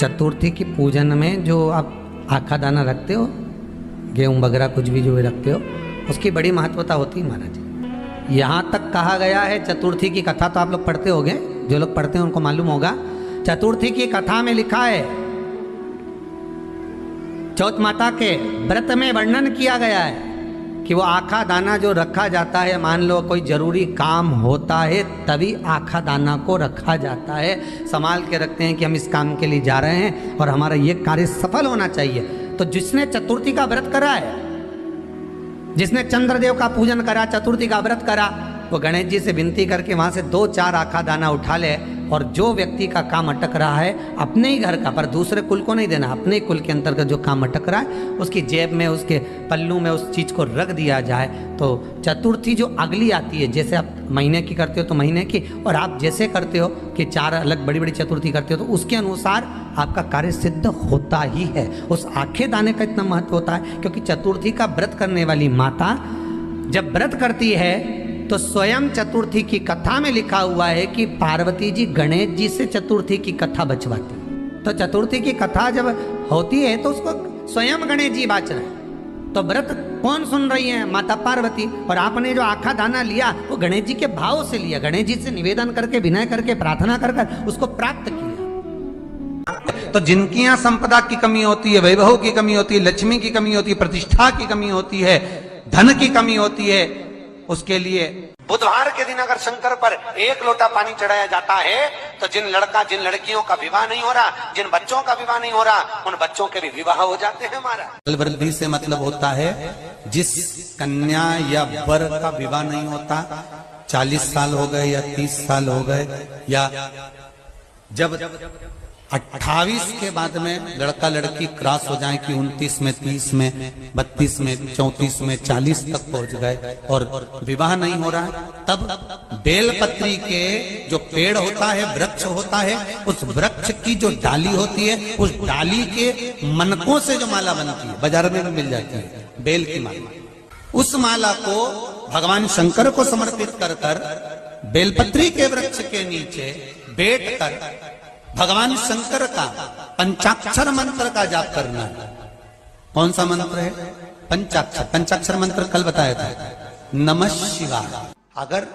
चतुर्थी की पूजन में जो आप आखा दाना रखते हो, गेहूँ वगैरह कुछ भी जो भी रखते हो, उसकी बड़ी महत्वता होती है महाराज। यहाँ तक कहा गया है, चतुर्थी की कथा तो आप लोग पढ़ते होंगे, जो लोग पढ़ते हैं उनको मालूम होगा। चतुर्थी की कथा में लिखा है, चौथ माता के व्रत में वर्णन किया गया है कि वो आखा दाना जो रखा जाता है, मान लो कोई जरूरी काम होता है तभी आखा दाना को रखा जाता है, संभाल के रखते हैं कि हम इस काम के लिए जा रहे हैं और हमारा ये कार्य सफल होना चाहिए। तो जिसने चतुर्थी का व्रत करा है, जिसने चंद्रदेव का पूजन करा, चतुर्थी का व्रत करा, वो गणेश जी से विनती करके वहां से 2-4 आखा दाना उठा ले, और जो व्यक्ति का काम अटक रहा है अपने ही घर का, पर दूसरे कुल को नहीं देना, अपने ही कुल के अंतर्गत जो काम अटक रहा है उसकी जेब में, उसके पल्लू में उस चीज़ को रख दिया जाए। तो चतुर्थी जो अगली आती है, जैसे आप महीने की करते हो तो महीने की, और आप जैसे करते हो कि 4 अलग बड़ी बड़ी चतुर्थी करते हो तो उसके अनुसार आपका कार्य सिद्ध होता ही है। उस आखे दाने का इतना महत्व होता है क्योंकि चतुर्थी का व्रत करने वाली माता जब व्रत करती है तो स्वयं चतुर्थी की कथा में लिखा हुआ है कि पार्वती जी गणेश जी से चतुर्थी की कथा बचवाती। तो चतुर्थी की कथा जब होती है तो उसको स्वयं गणेश जी बाच रहे हैं। तो व्रत कौन सुन रही है? माता पार्वती। और आपने जो आखा दाना लिया वो गणेश जी के भाव से लिया, गणेश जी से निवेदन करके, विनय करके, प्रार्थना कर उसको प्राप्त किया। तो जिनकी यहाँ संपदा की कमी होती है, वैभव की कमी होती है, लक्ष्मी की कमी होती है, प्रतिष्ठा की कमी होती है, धन की कमी होती है, उसके लिए बुधवार के दिन अगर शंकर पर 1 लोटा पानी चढ़ाया जाता है तो जिन लड़कियों का विवाह नहीं हो रहा, जिन बच्चों का विवाह नहीं हो रहा, उन बच्चों के भी विवाह हो जाते हैं। हमारा वृद्धि से मतलब होता है जिस कन्या या वर का विवाह नहीं होता, 40 साल हो गए या 30 साल हो गए, या जब 28 के बाद में लड़का लड़की क्रॉस हो जाए कि 29 में, 30 में, 32 में, 34 में, 40 तक पहुंच गए और विवाह नहीं हो रहा है, तब बेलपत्री के जो पेड़ होता है, वृक्ष होता है, उस वृक्ष की जो डाली होती है, उस डाली के मनकों से जो माला बनती है, बाजार में भी मिल जाती है बेल की माला, उस माला को भगवान शंकर को समर्पित कर कर बेलपत्री के वृक्ष के नीचे बैठ कर भगवान शंकर का पंचाक्षर मंत्र का जाप करना है। कौन सा मंत्र है? पंचाक्षर। पंचाक्षर मंत्र कल बताया था, नमः शिवाय। अगर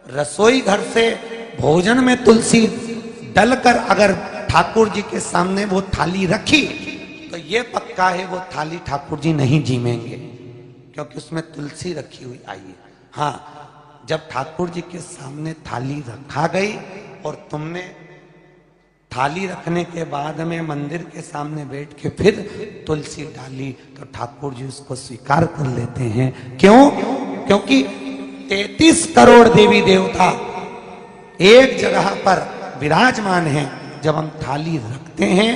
रसोई घर से भोजन में तुलसी डलकर अगर ठाकुर जी के सामने वो थाली रखी तो ये पक्का है वो थाली ठाकुर जी नहीं जीमेंगे, क्योंकि उसमें तुलसी रखी हुई आई है। हाँ, जब ठाकुर जी के सामने थाली रखा गई और तुमने थाली रखने के बाद में मंदिर के सामने बैठ के फिर तुलसी डाली तो ठाकुर जी उसको स्वीकार कर लेते हैं। क्यों? क्योंकि 33 करोड़ देवी देवता एक जगह पर विराजमान हैं। जब हम थाली रखते हैं,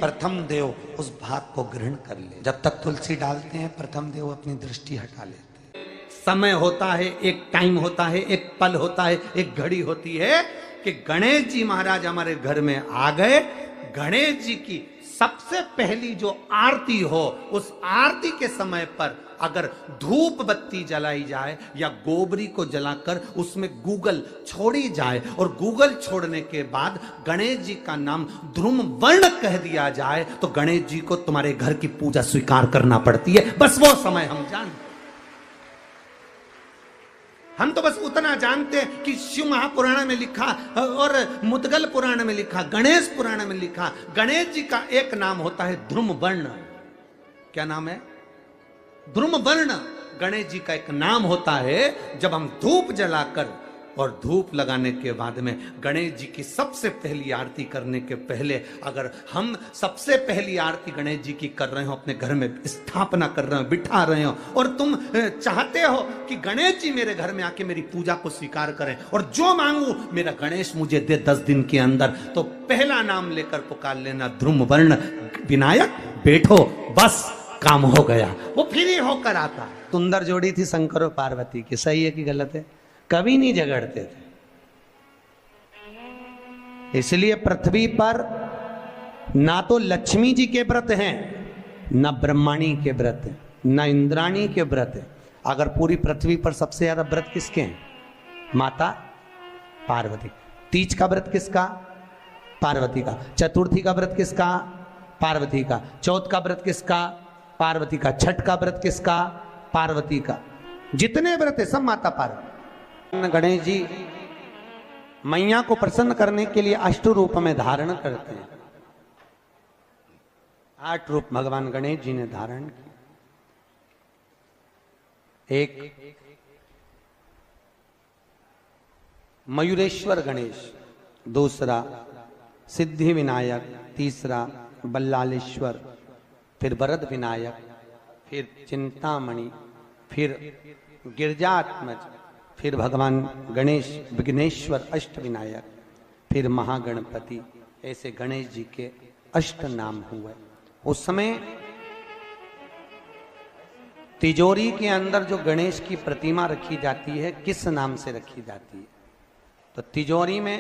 प्रथम देव उस भाग को ग्रहण कर ले। जब तक तुलसी डालते हैं, प्रथम देव अपनी दृष्टि हटा लेते हैं। समय होता है, एक टाइम होता है, एक पल होता है, एक घड़ी होती है कि गणेश जी महाराज हमारे घर में आ गए। गणेश जी की सबसे पहली जो आरती हो, उस आरती के समय पर अगर धूप बत्ती जलाई जाए या गोबरी को जलाकर उसमें गूगल छोड़ी जाए और गूगल छोड़ने के बाद गणेश जी का नाम ध्रुम वर्ण कह दिया जाए तो गणेश जी को तुम्हारे घर की पूजा स्वीकार करना पड़ती है। बस वो समय हम जानते, हम तो बस उतना जानते हैं कि शिव महापुराण में लिखा और मुद्गल पुराण में लिखा, गणेश पुराण में लिखा, गणेश जी का एक नाम होता है ध्रुम वर्ण। क्या नाम है? ध्रुम वर्ण गणेश जी का एक नाम होता है। जब हम धूप जलाकर और धूप लगाने के बाद में गणेश जी की सबसे पहली आरती करने के पहले अगर हम सबसे पहली आरती गणेश जी की कर रहे हो, अपने घर में स्थापना कर रहे हो, बिठा रहे हो, और तुम चाहते हो कि गणेश जी मेरे घर में आके मेरी पूजा को स्वीकार करें और जो मांगू मेरा गणेश मुझे दे 10 दिन के अंदर, तो पहला नाम लेकर पुकार लेना ध्रुम वर्ण विनायक, बैठो, बस काम हो गया। वो फिर ही होकर आता। सुंदर जोड़ी थी शंकर और पार्वती की, सही है कि गलत है? कभी नहीं झगड़ते थे। इसलिए पृथ्वी पर ना तो लक्ष्मी जी के व्रत हैं, ना ब्रह्माणी के व्रत हैं, ना इंद्राणी के व्रत हैं। अगर पूरी पृथ्वी पर सबसे ज्यादा व्रत किसके हैं? माता पार्वती। तीज का व्रत किसका? पार्वती का। चतुर्थी का व्रत किसका? पार्वती का। चौथ का व्रत किसका? पार्वती का। छठ का व्रत किसका? पार्वती का। जितने व्रत है सब माता पार्वती। गणेश जी मैया को प्रसन्न करने के लिए अष्ट रूप में धारण करते हैं। 8 रूप भगवान गणेश जी ने धारण किए। एक मयूरेश्वर गणेश, दूसरा सिद्धि विनायक, तीसरा बल्लालेश्वर, फिर वरद विनायक, फिर चिंतामणि, फिर गिरजात्मज, फिर भगवान गणेश विघ्नेश्वर अष्ट विनायक, फिर महागणपति। ऐसे गणेश जी के अष्ट नाम हुए। उस समय तिजोरी के अंदर जो गणेश की प्रतिमा रखी जाती है किस नाम से रखी जाती है? तो तिजोरी में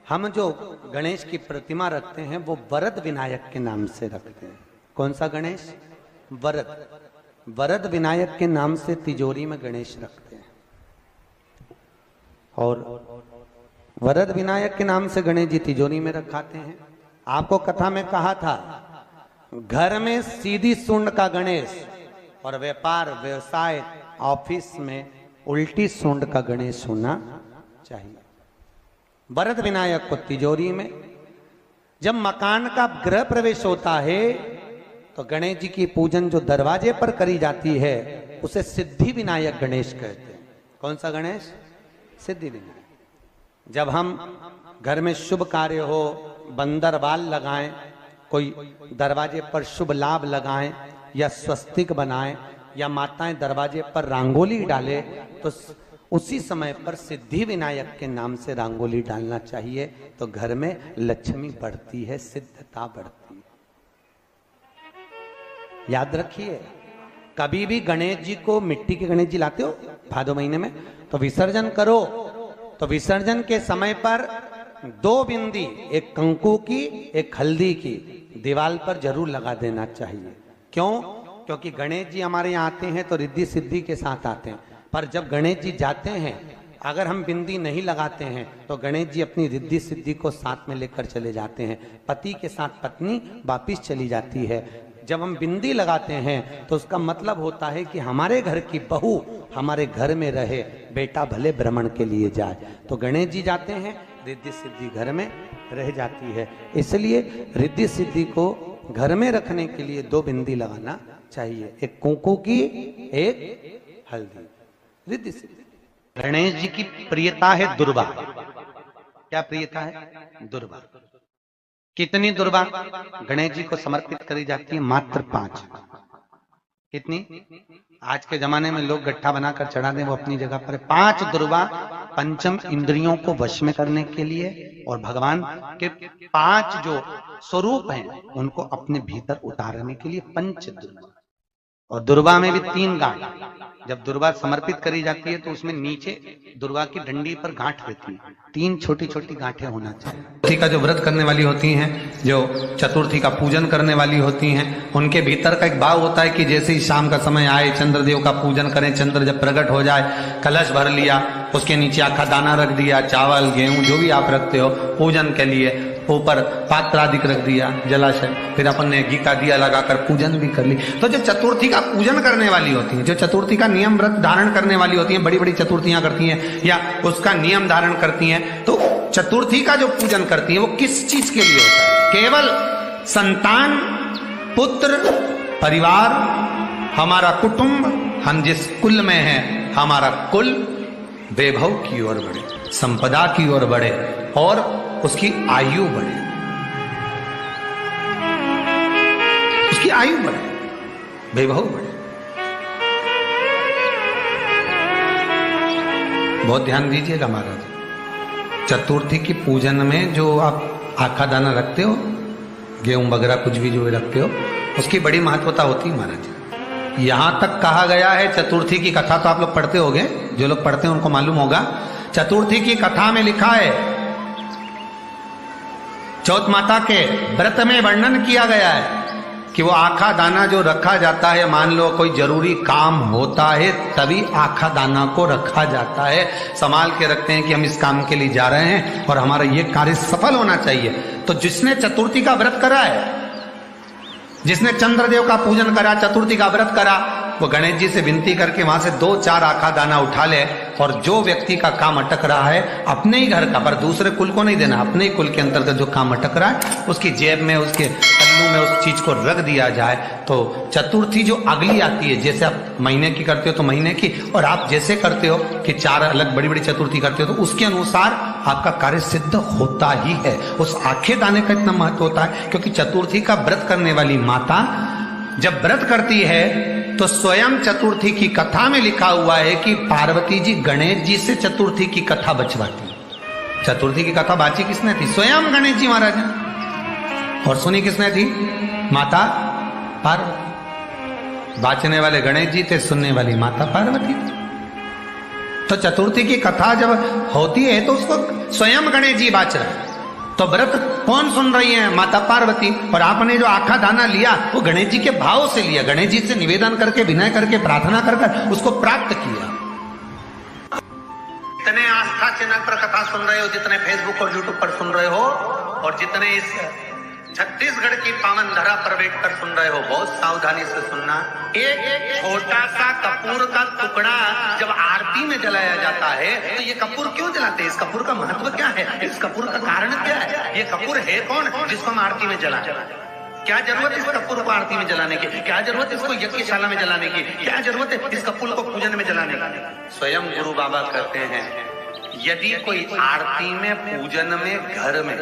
हम जो गणेश की प्रतिमा रखते हैं वो वरद विनायक के नाम से रखते हैं। कौन सा गणेश? वरद। वरद विनायक के नाम से तिजोरी में गणेश रखते हैं। और वरद विनायक के नाम से गणेश जी तिजोरी में रखाते हैं। आपको कथा में कहा था, घर में सीधी सूंड का गणेश और व्यापार व्यवसाय ऑफिस में उल्टी सूंड का गणेश होना चाहिए। वरद विनायक को तिजोरी में। जब मकान का गृह प्रवेश होता है तो गणेश जी की पूजन जो दरवाजे पर करी जाती है उसे सिद्धि विनायक गणेश कहते हैं। कौन सा गणेश? सिद्धि विनायक। जब हम घर में शुभ कार्य हो, बंदरवाल लगाएं, कोई दरवाजे पर शुभ लाभ लगाएं या स्वस्तिक बनाएं या माताएं दरवाजे पर रंगोली डाले तो उसी समय पर सिद्धि विनायक के नाम से रंगोली डालना चाहिए। तो घर में लक्ष्मी बढ़ती है, सिद्धता बढ़ती है। याद रखिए, कभी भी गणेश जी को, मिट्टी के गणेश जी लाते हो भादो महीने में, तो विसर्जन करो तो विसर्जन के समय पर 2 बिंदी, एक कंकु की एक हल्दी की, दीवार पर जरूर लगा देना चाहिए। क्यों? क्योंकि गणेश जी हमारे यहाँ आते हैं तो रिद्धि सिद्धि के साथ आते हैं। पर जब गणेश जी जाते हैं, अगर हम बिंदी नहीं लगाते हैं तो गणेश जी अपनी रिद्धि सिद्धि को साथ में लेकर चले जाते हैं। पति के साथ पत्नी वापिस चली जाती है। जब हम बिंदी लगाते हैं तो उसका मतलब होता है कि हमारे घर की बहू हमारे घर में रहे, बेटा भले भ्रमण के लिए जाए। तो गणेश जी जाते हैं, रिद्धि सिद्धि घर में रह जाती है। इसलिए रिद्धि सिद्धि को घर में रखने के लिए 2 बिंदी लगाना चाहिए, एक कुंकू की, एक हल्दी। रिद्धि सिद्धि। गणेश जी की प्रियता है दुर्वा। क्या प्रियता है? दुर्वा। कितनी दुर्वा गणेश जी को समर्पित करी जाती है? मात्र 5। कितनी? आज के जमाने में लोग गट्ठा बनाकर चढ़ा दें, वो अपनी जगह पर। 5 दुर्वा पंचम इंद्रियों को वश में करने के लिए और भगवान के 5 जो स्वरूप हैं उनको अपने भीतर उतारने के लिए 5 दुर्वा। और दुर्वा में भी 3 गांठ। जब दुर्वा समर्पित करी जाती है तो उसमें नीचे दुर्वा की डंडी पर गांठ रहती है, 3 छोटी छोटी गांठें होना चाहिए। चतुर्थी का जो व्रत करने वाली होती हैं, जो चतुर्थी का पूजन करने वाली होती हैं, उनके भीतर का एक भाव होता है कि जैसे ही शाम का समय आए चंद्रदेव का पूजन करें। चंद्र जब प्रकट हो जाए, कलश भर लिया, उसके नीचे आखा दाना रख दिया, चावल गेहूं जो भी आप रखते हो पूजन के लिए, ऊपर पात्र आदि रख दिया, जलाशय, फिर अपन ने घी का दिया लगाकर पूजन भी कर ली। तो जो चतुर्थी का पूजन करने वाली होती है, जो चतुर्थी का नियम व्रत धारण करने वाली होती है, बड़ी बड़ी चतुर्थियां करती हैं या उसका नियम धारण करती हैं, तो चतुर्थी का जो पूजन करती है वो किस चीज के लिए होता है? केवल संतान, पुत्र, परिवार, हमारा कुटुंब, हम जिस कुल में हैं, हमारा कुल वैभव की ओर बढ़े, संपदा की ओर बढ़े और उसकी आयु बढ़े, उसकी आयु बढ़े, वैभव बढ़े। बहुत ध्यान दीजिएगा महाराज। चतुर्थी की पूजन में जो आप आखा दाना रखते हो, गेहूं वगैरह कुछ भी जो रखते हो, उसकी बड़ी महत्वता होती है महाराज। यहां तक कहा गया है, चतुर्थी की कथा तो आप लोग पढ़ते होंगे, जो लोग पढ़ते हैं उनको मालूम होगा। चतुर्थी की कथा में लिखा है, चौथ माता के व्रत में वर्णन किया गया है कि वो आखा दाना जो रखा जाता है, मान लो कोई जरूरी काम होता है तभी आखा दाना को रखा जाता है, संभाल के रखते हैं कि हम इस काम के लिए जा रहे हैं और हमारा ये कार्य सफल होना चाहिए। तो जिसने चतुर्थी का व्रत करा है, जिसने चंद्रदेव का पूजन करा, चतुर्थी का व्रत करा, वो गणेश जी से विनती करके वहां से 2-4 आखा दाना उठा ले और जो व्यक्ति का काम अटक रहा है अपने ही घर का, पर दूसरे कुल को नहीं देना, अपने ही कुल के अंतर्गत जो काम अटक रहा है उसकी जेब में, उसके पल्लू में उस चीज को रख दिया जाए। तो चतुर्थी जो अगली आती है, जैसे आप महीने की करते हो तो महीने की, और आप जैसे करते हो कि 4 अलग बड़ी बड़ी चतुर्थी करते हो तो उसके अनुसार आपका कार्य सिद्ध होता ही है। उस आखे दाने का इतना महत्व होता है क्योंकि चतुर्थी का व्रत करने वाली माता जब व्रत करती है तो स्वयं चतुर्थी की कथा में लिखा हुआ है कि पार्वती जी गणेश जी से चतुर्थी की कथा बचवाती। चतुर्थी की कथा बाची किसने थी? स्वयं गणेश जी महाराज ने। और सुनी किसने थी? माता पार्वती। बाचने वाले गणेश जी थे, सुनने वाली माता पार्वती थी। तो चतुर्थी की कथा जब होती है तो उसको स्वयं गणेश जी बाच रहे। तो व्रत कौन सुन रही है? माता पार्वती। और आपने जो आखा दाना लिया वो गणेश जी के भाव से लिया, गणेश जी से निवेदन करके, विनय करके, प्रार्थना कर उसको प्राप्त किया। जितने आस्था चैनल पर कथा सुन रहे हो, जितने फेसबुक और यूट्यूब पर सुन रहे हो, और जितने इस छत्तीसगढ़ की पावन धरा पर बैठकर सुन रहे हो, बहुत सावधानी से सुनना। एक छोटा सा कपूर का टुकड़ा जब आरती में जलाया जाता है तो ये कपूर क्यों जलाते हैं? इस कपूर का महत्व क्या है? इस कपूर का कारण क्या है? ये कपूर है कौन जिसको हम आरती में जलाते हैं? क्या जरूरत इस कपूर को आरती में जलाने की? क्या जरूरत इसको यज्ञशाला में जलाने की? क्या जरूरत है इस कपूर को पूजन में जलाने की? स्वयं गुरु बाबा कहते हैं यदि कोई आरती में, पूजन में, घर में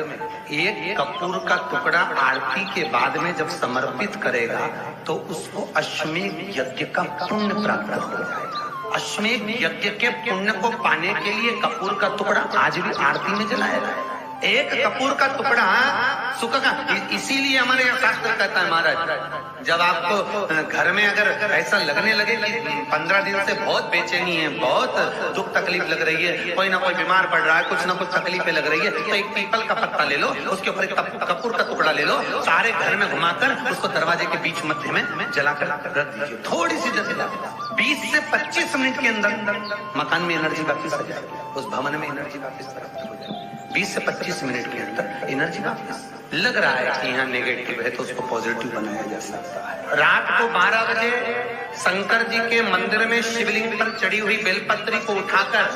एक कपूर का टुकड़ा आरती के बाद में जब समर्पित करेगा तो उसको अश्वमेध यज्ञ का पुण्य प्राप्त हो जाएगा। अश्वमेध यज्ञ के पुण्य को पाने के लिए कपूर का टुकड़ा आज भी आरती में जलाया जाए। एक कपूर का टुकड़ा सुख का, इसीलिए हमारे यहाँ शास्त्र कहता है महाराज, जब आपको घर में अगर ऐसा लगने लगे कि 15 दिन से बहुत बेचैनी है, बहुत दुख तकलीफ लग रही है, कोई ना कोई बीमार पड़ रहा है, कुछ ना कुछ तकलीफें लग रही है, तो एक पीपल का पत्ता ले लो, उसके ऊपर एक कपूर का टुकड़ा ले लो, सारे घर में घुमाकर उसको दरवाजे के बीच मध्य में जलाकर रख दीजिए। थोड़ी सी जला 20 से 25 मिनट के अंदर मकान में एनर्जी वापिस आ जाएगी, उस भवन में एनर्जी वापिस प्राप्त हो जाएगी। 20 से 25 मिनट के अंदर एनर्जी वापस। लग रहा है कि यहाँ नेगेटिव है तो उसको पॉजिटिव बनाया जा सकता है। रात को 12 बजे शंकर जी के मंदिर में शिवलिंग पर चढ़ी हुई बेलपत्री को उठाकर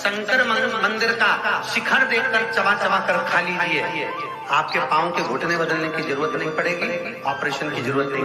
शंकर मंदिर का शिखर देखकर चबा चबा कर खा लीजिए। आपके पाँव के घुटने बदलने की जरूरत नहीं पड़ेगी, ऑपरेशन की जरूरत नहीं।